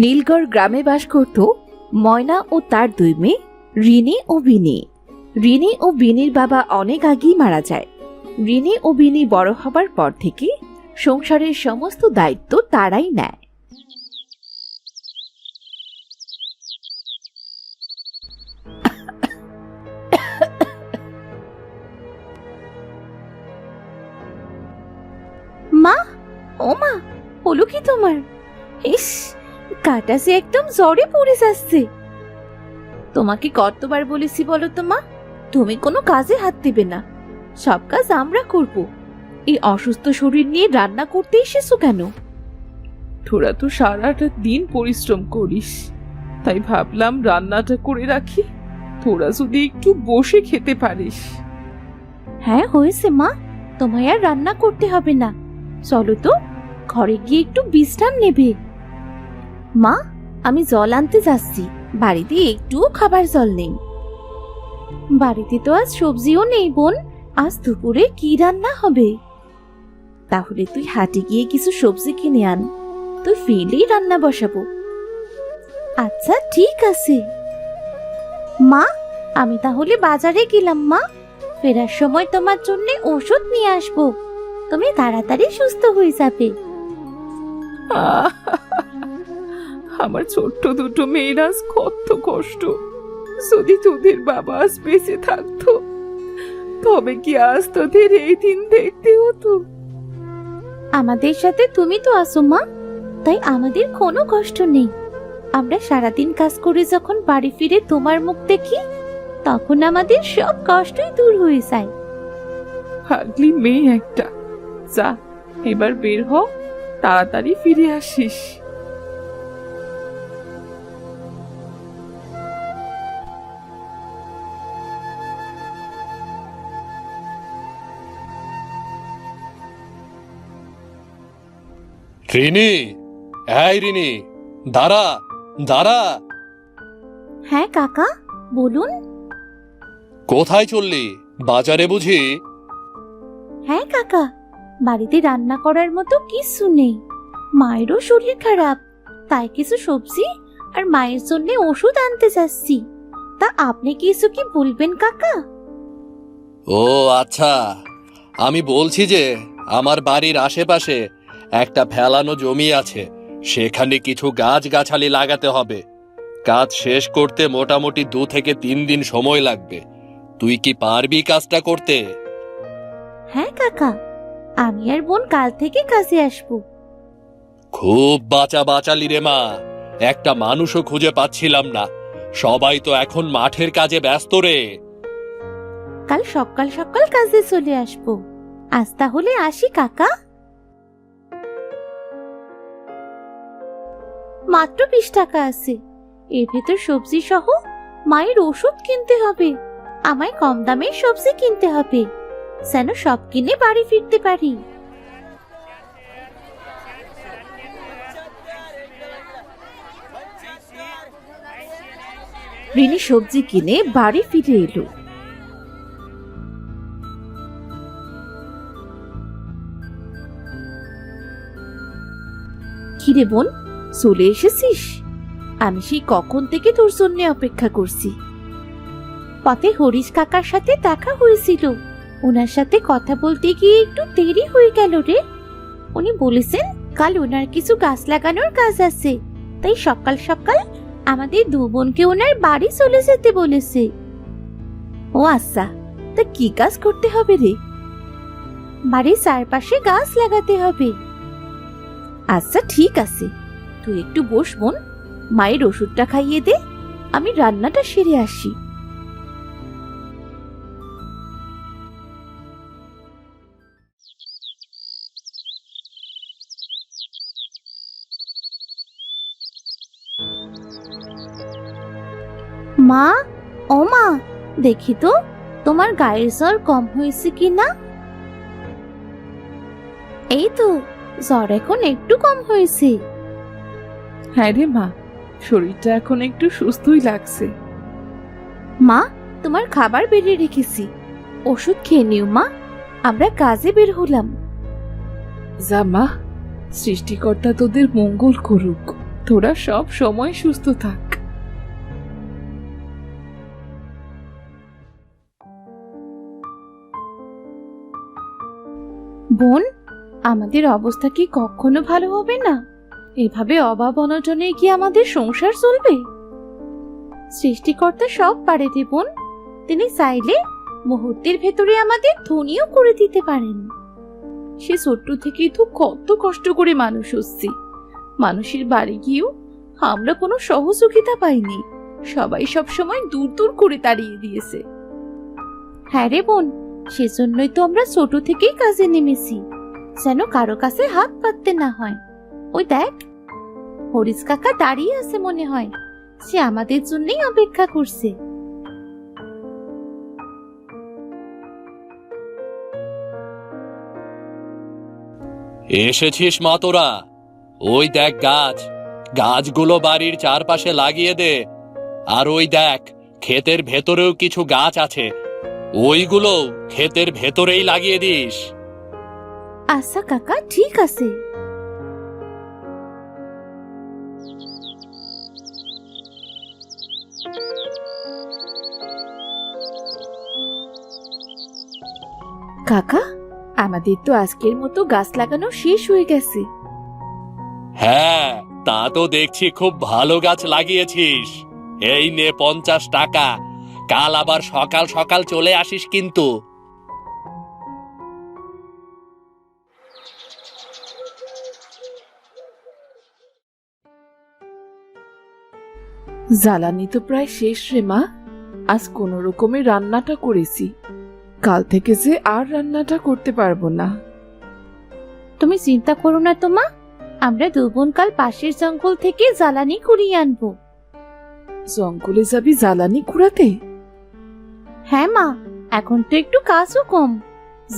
নীলগড় গ্রামে বাস করত ময়না ও তার দুই মেয়ে রিনি ও বিনি। রিনি ও বিনির বাবা অনেক আগেই মারা যায়। রিনি ও বিনি বড় হবার পর থেকে সংসারের সমস্ত দায়িত্ব তারাই নেয়। মা, ও মা, হলো কি তোমার? ইস, কাটা সে একদম জ্বরে পড়ে যাচ্ছে। তোমাকে কতবার বলেছি বলো তো মা, তুমি কোনো কাজে হাত দেবে না, সব কাজ আমরা করব। এই অসুস্থ শরীর নিয়ে রান্না করতে এসেছো কেন? তোরা তো সারাটা দিন পরিশ্রম করিস, তাই ভাবলাম রান্নাটা করে রাখি, তোরা যদি একটু বসে খেতে পারিস। হ্যাঁ হয়েছে মা, তোমায় আর রান্না করতে হবে না, চলো তো ঘরে গিয়ে একটু বিশ্রাম নেবে। মা, আমি জল আনতে যাচ্ছি, বাড়িতে একটুও খাবার জল নেই। বাড়িতে তো আজ সবজিও নেই বোন, আজ দুপুরে কি রান্না হবে? তাহলে তুই হাটে গিয়ে কিছু সবজি কিনে আন, তুই ফিরলেই রান্না বসাবো। আচ্ছা ঠিক আছে মা, আমি তাহলে বাজারে গেলাম। মা, ফেরার সময় তোমার জন্য ওষুধ নিয়ে আসবো, তুমি তাড়াতাড়ি সুস্থ হয়ে যাবে। আমার ছোট্ট দুটো মেয়ের আজ কত কষ্ট, যদি তোদের বাবা আজ বেঁচে থাকতো তবে কি আজ তোদের এই দিন দেখতে হতো? আমাদের সাথে তুমি তো আসো মা, তাই আমাদের কোনো কষ্ট নেই। আমরা সারাদিন কাজ করে যখন বাড়ি ফিরে তোমার মুখ দেখি, তখন আমাদের সব কষ্টই দূর হয়ে যায়। পাগলি মেয়ে একটা, যা এবার বের হ, তাড়াতাড়ি ফিরে আসিস। রিনি, এই রিনি, দাঁড়া দাঁড়া। হ্যাঁ কাকা, বলুন। কোথায় চললি? বাজারে বুঝি? হ্যাঁ কাকা, বাড়িতে রান্না করার মতো কিছু নেই, মায়েরও শরীর খারাপ, তাই কিছু সবজি আর মায়ের জন্য ওষুধ আনতে যাচ্ছি। তা আপনি কিছু কি বলবেন কাকা? ও আচ্ছা, আমি বলছি যে আমার বাড়ির আশেপাশে একটা ফেলানো জমি আছে, সেখানে কিছু গাছগাছালি লাগাতে হবে। কাজ শেষ করতে মোটামুটি 2 থেকে 3 দিন সময় লাগবে। তুই কি পারবি কাজটা করতে? হ্যাঁ কাকা, আমি আর বোন কাল থেকে কাজে আসবো। খুব বাঁচালি রে মা, একটা মানুষও খুঁজে পাচ্ছিলাম না, সবাই তো এখন মাঠের কাজে ব্যস্ত রে। কাল সকাল সকাল কাজে চলে আসবো। আজ তাহলে আসি কাকা। মাত্র 20 টাকা আছে, এর ভেতর সবজি সহ মায়ের ওষুধ কিনতে হবে। আমায় কম দামে সবজি কিনতে হবে, যেন সব কিনে বাড়ি ফিরতে পারি। রিনি সবজি কিনে বাড়ি ফিরে এলো। কিরে বোন, চলে এসেছিস? আমি সেই কখন থেকে তোর জন্য অপেক্ষা করছি। পথে হরিশ কাকার সাথে দেখা হয়েছিল, ওনার সাথে কথা বলতে গিয়ে একটু দেরি হয়ে গেল রে। উনি বলেছেন কাল ওনার কিছু গাছ লাগানোর কাজ আছে, তাই সকাল সকাল আমাদের 2 বোনকে ওনার বাড়ি চলে যেতে বলেছে। ও আচ্ছা, তা কি কাজ করতে হবে রে? বাড়ির চারপাশে গাছ লাগাতে হবে। আচ্ছা ঠিক আছে, তুই একটু বস বোন, মায়ের ওষুধটা খাইয়ে দে, আমি রান্নাটা সেরে আসি। মা, ও মা, দেখি তো তোমার গায়ের জ্বর কম হয়েছে কিনা। এই তো, জ্বর এখন একটু কম হয়েছে। হ্যাঁ রে মা, শরীরটা এখন একটু সুস্থই লাগছে। মা, তোমার খাবার বেড়ে রেখেছি, ওষুধ খেয়ে নিও মা, আমরা কাজে বের হলাম। যা মা, সৃষ্টিকর্তা তোদের মঙ্গল করুক, তোরা সব সময় সুস্থ থাক। বোন, আমাদের অবস্থা কি কখনো ভালো হবে না? এভাবে অভাব অনটনে কি আমাদের সংসার চলবে? সৃষ্টিকর্তা সব পারে রে বোন। তিনি চাইলে মুহূর্তের ভেতরে আমাদের ধনীও করে দিতে পারেন। সে ছোট্ট থেকেই তো কত কষ্ট করে মানুষ হচ্ছি। মানুষের বাড়ি গিয়েও আমরা কোনো সহযোগিতা পাইনি। সবাই সব সময় দূর দূর করে তাড়িয়ে দিয়েছে। হ্যাঁ রে বোন, সেজন্যই তো আমরা ছোট থেকেই কাজে নেমেছি, যেন কারো কাছে হাত পাততে না হয়। ওই দেখ, হরিশ কাকা দাঁড়িয়ে আছে মনে হয়। সে আমাদের জন্যই অপেক্ষা করছে। এসেছিস মা তোরা? ওই দেখ গাছগুলো বাড়ির চারপাশে লাগিয়ে দে। আর ওই দেখ, ক্ষেতের ভেতরেও কিছু গাছ আছে, ওইগুলো ক্ষেতের ভেতরেই লাগিয়ে দিস। আচ্ছা কাকা, ঠিক আছে। কাকা, আমাদের তো আজকের মতো গাছ লাগানো শেষ হয়ে গেছে। হ্যাঁ, তা তো দেখছি খুব ভালো গাছ লাগিয়েছিস। এই নে 50 টাকা। কাল আবার সকাল সকাল চলে আসিস কিন্তু। জ্বালানি তো প্রায় শেষ রে মা। আজ কোনো রকমে রান্নাটা করেছি, কাল থেকে যে আর রান্নাটা করতে পারবো না। তুমি চিন্তা করো না তো মা, আমরা দু বোন কাল পাশের জঙ্গল থেকে জ্বালানি কুড়িয়ে আনবো। জঙ্গলে যাবি জ্বালানি কুড়াতে? হ্যাঁ মা, এখন তো একটু কাজও কম,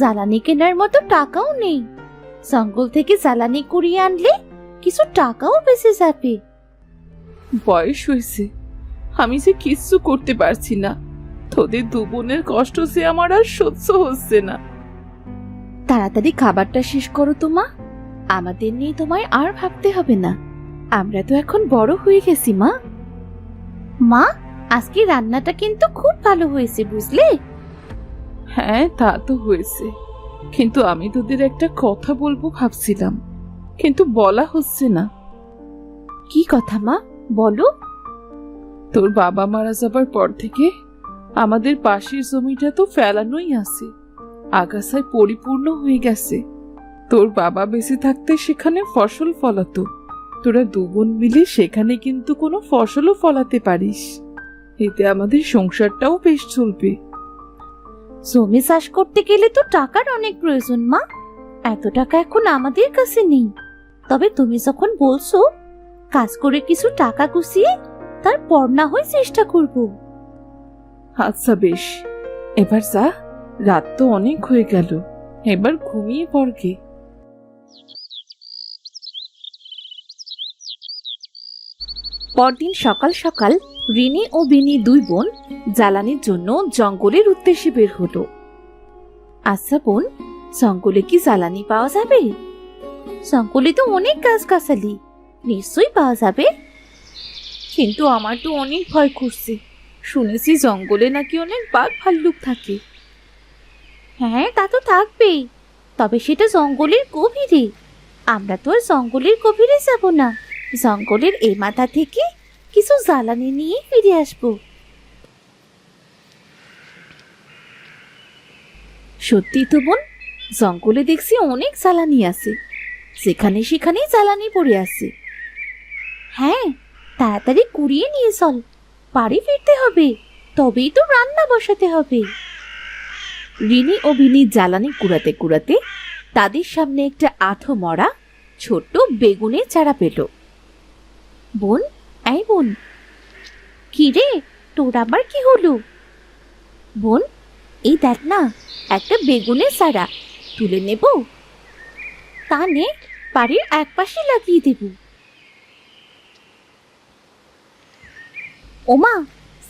জ্বালানি কেনার মতো টাকাও নেই। জঙ্গল থেকে জ্বালানি কুড়িয়ে আনলে কিছু টাকাও বেঁচে যাবে। বয়স হয়েছে, আমি যে কিচ্ছু করতে পারছি না। তোদের দু বোনের কষ্ট যে আমার আর সহ্য হচ্ছে না। তাড়াতাড়ি খাবারটা শেষ করো তো মা, আমাদের নিয়ে তোমায় আর ভাবতে হবে না। আমরা তো এখন বড় হয়ে গেছি মা। মা, আজকে রান্নাটা কিন্তু খুব ভালো হয়েছে বুঝলে? হ্যাঁ, তা তো হয়েছে, কিন্তু আমি তোদের একটা কথা বলবো ভাবছিলাম, কিন্তু বলা হচ্ছে না। কি কথা মা, বলো। তোর বাবা মারা যাবার পর থেকে আমাদের পাশের জমিটা তো ফেলানোই আছে, আগাছায় পরিপূর্ণ হয়ে গেছে। তোর বাবা বেঁচে থাকতে সেখানে ফসল ফলাতো, তোরা দু বোন মিলে সেখানে কিন্তু কোনো ফসলও ফলাতে পারিস। এতে আমাদের সংসারটাও বেশ চলবে। জমি চাষ করতে গেলে তো টাকার অনেক প্রয়োজন মা, এত টাকা এখন আমাদের কাছে নেই। তবে তুমি যখন বলছো, কাজ করে কিছু টাকা গুছিয়ে তারপর না হয় চেষ্টা করব। আচ্ছা বেশ, এবার যা, রাত তো অনেক হয়ে গেল, এবার ঘুমিয়ে পড়গে। পরদিন সকাল সকাল রিনি ও বিনি দুই বোন জ্বালানির জন্য জঙ্গলের উদ্দেশ্যে বের হলো। আচ্ছা বোন, জঙ্গলে কি জ্বালানি পাওয়া যাবে? জঙ্গলে তো অনেক গাছগাছালি, নিশ্চয়ই পাওয়া যাবে। কিন্তু আমার তো অনেক ভয় করছে, শুনেছি জঙ্গলে নাকি অনেক বাঘ ভাল্লুক থাকে। হ্যাঁ, তা তো থাকবেই, তবে সেটা জঙ্গলের গভীরে। আমরা তো আর জঙ্গলের গভীরে যাব না, জঙ্গলের এই মাথা থেকে কিছু জ্বালানি নিয়ে ফিরে আসবো। সত্যি তো বোন, জঙ্গলে দেখছি অনেক জ্বালানি আছে, যেখানে সেখানে জ্বালানি পড়ে আছে। হ্যাঁ, তাড়াতাড়ি কুড়িয়ে নিয়ে চল, বাড়ি ফিরতে হবে, তবেই তো রান্না বসাতে হবে। রিনি ও বিনি জ্বালানি কুড়াতে কুড়াতে তাদের সামনে একটা আঠো মরা ছোট্ট বেগুনের চারা পেল। বোন, এই বোন, কি রে, তোর আবার কি হলো? বোন, এই দেখ না, একটা বেগুনের চারা, তুলে নেব? তা নে, বাড়ির এক পাশে লাগিয়ে দেব। ওমা,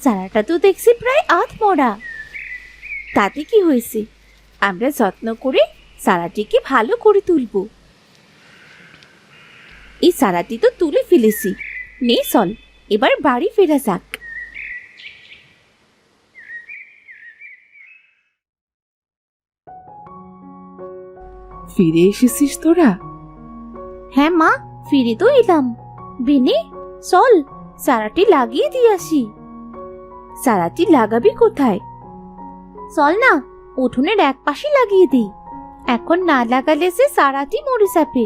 চারাটা তো দেখছি প্রায় আধ মরা। তাতে কি হয়েছে, আমরা যত্ন করে চারাটিকে ভালো করে তুলব। এই চারাটি তো তুলে ফেলেছি, নে চল, এবার বাড়ি ফেরা যাক। ফিরে এসেছিস তোরা? হ্যাঁ মা, ফিরে তো এলাম। বেনে, চল চারাটি লাগিয়ে দিয়ে আসি। চারাটি লাগাবি কোথায়? চল না, উঠোনের এক পাশে লাগিয়ে দিই। এখন না লাগালে যে চারাটি মরে যাবে।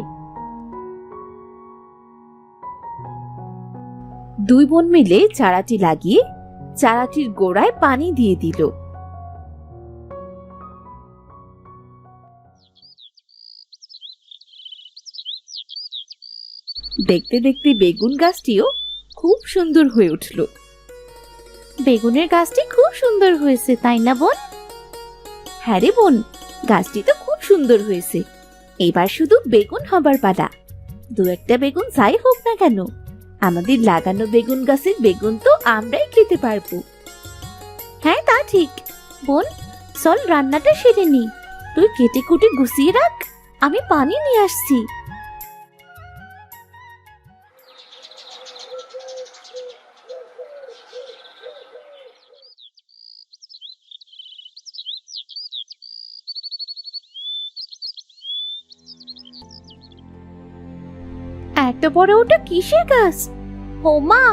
দুই বোন মিলে চারাটি লাগিয়ে চারাটির গোড়ায় পানি দিয়ে দিল। দেখতে দেখতে বেগুন গাছটিও খুব সুন্দর হয়ে উঠল। বেগুনের গাছটি খুব সুন্দর হয়েছে, তাই না বোন? হ্যাঁ রে বোন, গাছটি তো খুব সুন্দর হয়েছে। এবার শুধু বেগুন হবার পালা। দু একটা বেগুন যাই হোক না কেন, আমাদের লাগানো বেগুন গাছের বেগুন তো আমরাই খেতে পারবো। হ্যাঁ তা ঠিক। বোন চল রান্নাটা সেরে নি। তুই কেটে কুটে গুছিয়ে রাখ, আমি পানি নিয়ে আসছি। এত বড় ওটা কিসের গাছ? ও মা,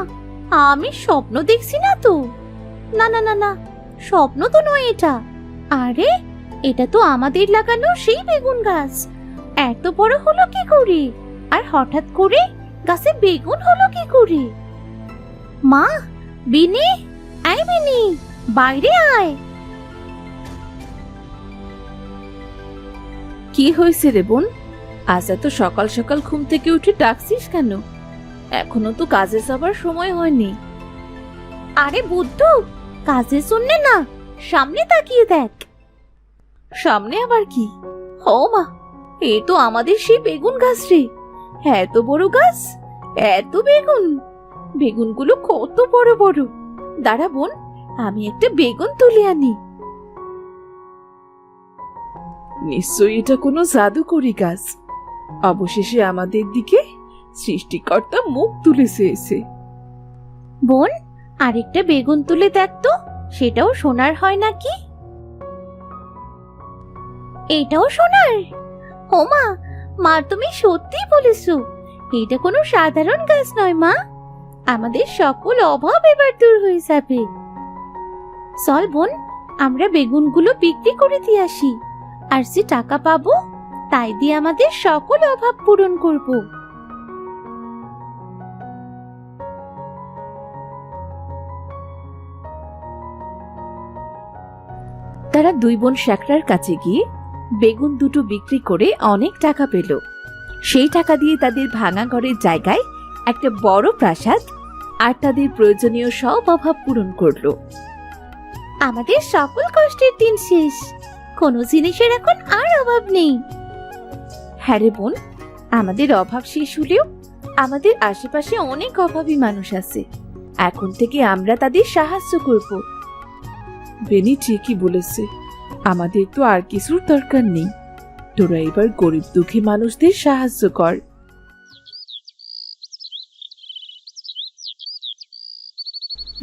আমি স্বপ্ন দেখছি না তো? না না না না, স্বপ্ন তো নয় এটা। আরে এটা তো আমাদের লাগানো সেই বেগুন গাছ। এত বড় হলো কি করে? আর হঠাৎ করে গাছে বেগুন হলো কি করে? মা, বিনি, আয় বিনি, বাইরে আয়। কি হয়েছে রে বোন? আজ এত সকাল সকাল ঘুম থেকে উঠে ডাকছিস কেন? এখনো তো কাজে যাবার সময় হয়নি। আরে বুদ্ধু, কাজের জন্য না, সামনে তাকিয়ে দেখ। সামনে আবার কি? ও মা, এ তো আমাদের সেই বেগুন গাছ রে। এত বড় গাছ, এত বেগুন! বেগুনগুলো কত বড় বড়! দাঁড়া বোন, আমি একটা বেগুন তুলে আনি। নিশ্চয়ই এটা কোনো জাদুকরি গাছ। অবশেষে আমাদের দিকে সৃষ্টিকর্তা মুখ তুলেছে এসে। বোন, আরেকটা বেগুন তুলে দেখ তো, সেটাও সোনার হয় নাকি? এটাও সোনার? ও মা, মা তুমি সত্যিই বলেছো, এটা কোনো সাধারণ গাছ নয় মা। আমাদের সকল অভাব এবার দূর হয়ে যাবে। চল বোন, আমরা বেগুনগুলো বিক্রি করে দিয়ে আসি। আর যে টাকা পাবো তাই দিয়ে আমাদের সকল অভাব পূরণ করব। তারা দুই বোন শ্যাকরার কাছে গিয়ে বেগুন দুটো বিক্রি করে অনেক টাকা পেল। সেই টাকা দিয়ে তাদের ভাঙা ঘরের জায়গায় একটা বড় প্রাসাদ আর তাদের প্রয়োজনীয় সব অভাব পূরণ করলো। আমাদের সকল কষ্টের দিন শেষ, কোনো জিনিসের এখন আর অভাব নেই। হ্যাঁ রে বোন, আমাদের অভাব শেষ হলেও আমাদের আশেপাশে অনেক অভাবী মানুষ আছে। এখন থেকে আমরা তাদের সাহায্য করব। বেনি ঠিকই বলেছে, আমাদের তো আর কিছুর দরকার নেই। তোরা এবার গরিব দুঃখী মানুষদের সাহায্য কর।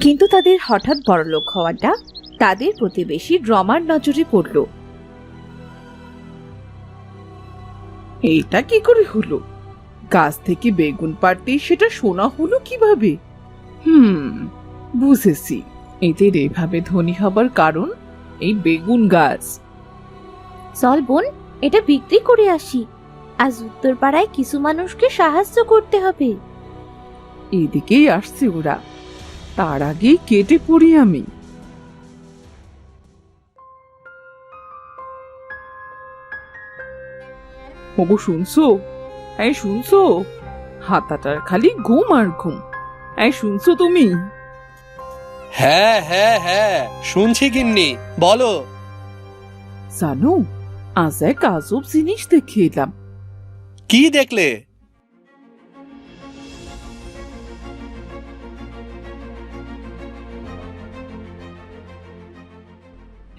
কিন্তু তাদের হঠাৎ বড়লোক হওয়াটা তাদের প্রতিবেশী রমার নজরে পড়ল। এইটা কি করে হলো? গাছ থেকে বেগুন পাড়তেই সেটা সোনা হলো কিভাবে? বুঝেছি, এদের এভাবে ধনী হবার কারণ এই বেগুন গাছ। চল বোন, এটা বিক্রি করে আসি। আজ উত্তর পাড়ায় কিছু মানুষকে সাহায্য করতে হবে। এদিকেই আসছে ওরা, তার আগেই কেটে পড়ি আমি। ওগো শুনছো? এই শুনছো? হাতাটার খালি ঘুম আর ঘুম। এই শুনছো তুমি? হ্যাঁ হ্যাঁ হ্যাঁ, শুনছি গিন্নি, বলো। জানো, আজ এক আজব জিনিস দেখে এলাম। কি দেখলে?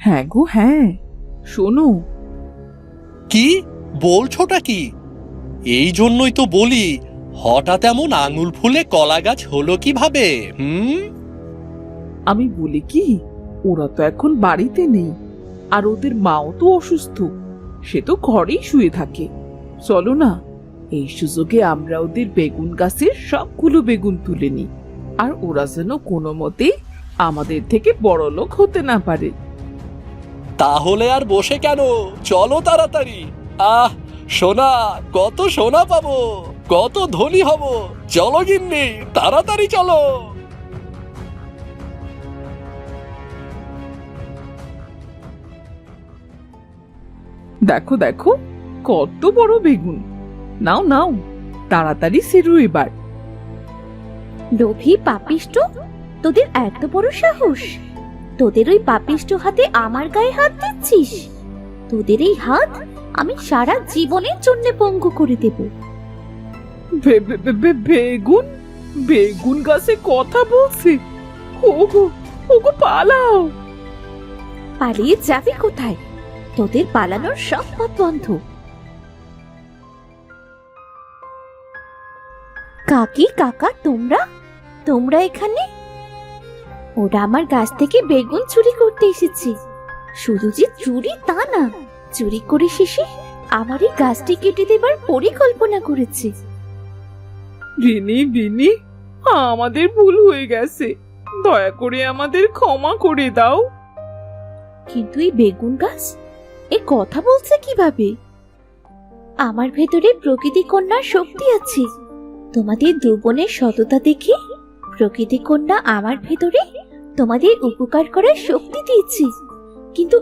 হ্যাঁ গো হ্যাঁ, শোনো। কি বলছোটা কি? এই জন্যই তো বলি হঠাৎ এমন আঙুল ফুলে কলা গাছ হলো কিভাবে? আমি বলি কি, ওরা তো এখন বাড়িতে নেই, আর ওদের মাও তো অসুস্থ, সে তো ঘরেই শুয়ে থাকে। চলো না, এই সুযোগে আমরা ওদের বেগুন গাছের সবগুলো বেগুন তুলে নিই, আর ওরা যেন কোনো মতে আমাদের থেকে বড় লোক হতে না পারে। তাহলে আর বসে কেন, চলো তাড়াতাড়ি। আহ, সোনা, কত সোনা পাবো, কত ধনী হব। চলো গিন্নি, তাড়াতাড়ি চলো। দেখো দেখো, কত বড় বেগুন। নাও নাও, তাড়াতাড়ি সেরু এবার। লোভী পাপিষ্ট, তোদের এত বড় সাহস! তোদের ওই পাপিষ্ট হাতে আমার গায়ে হাত দিচ্ছিস? তোদের এই হাত আমি সারা জীবনের জন্য পঙ্গু করে দেব। বেগুন, বেগুন গাছে কথা বলছে। ওগো, ওগো পালাও। পালিয়ে যাবে কোথায়? তোদের পালানোর সব পথ বন্ধ। কাকি কাকা, তোমরা তোমরা এখানে? ওরা আমার গাছ থেকে বেগুন চুরি করতে এসেছে। শুধু যে চুরি তা না, চুরি করে শেষে আমার এই গাছটি কেটে দেবার পরিকল্পনা করেছে। বিনি বিনি, আমাদের ভুল হয়ে গেছে, দয়া করে আমাদের ক্ষমা করে দাও। কিন্তু এই বেগুন গাছ এ কথা বলছে কিভাবে? আমার ভেতরে প্রকৃতি কন্যার শক্তি আছে। তোমাদের দু বোনের সততা দেখে প্রকৃতি কন্যা আমার ভেতরে তোমাদের উপকার করার শক্তি দিয়েছে। কিন্তু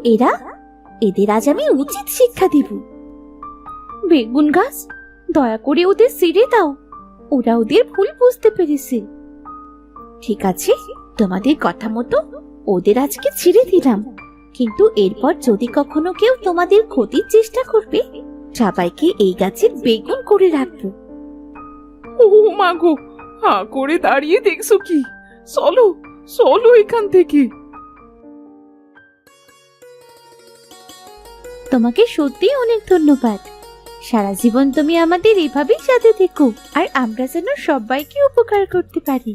এদের আজ আমি উচিত শিক্ষা দেব। বেগুন গাছ, দয়া করে ওদের ছেড়ে দাও, ওরা ওদের ভুল বুঝতে পেরেছে। ঠিক আছে, তোমাদের কথা মতো ওদের আজকে ছেড়ে দিলাম, কিন্তু এরপর যদি কখনো কেউ তোমাদের ক্ষতির চেষ্টা করবে, সবাইকে এই গাছের বেগুন করে রাখবো। ও মা গো, হা করে দাঁড়িয়ে দেখছো কি? চলো চলো এখান থেকে। তোমাকে সত্যিই অনেক ধন্যবাদ। সারা জীবন তুমি আমাদের এভাবেই সাথে থেকো, আর আমরা যেন সবাইকে উপকার করতে পারি।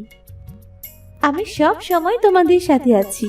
আমি সব সময় তোমাদের সাথে আছি।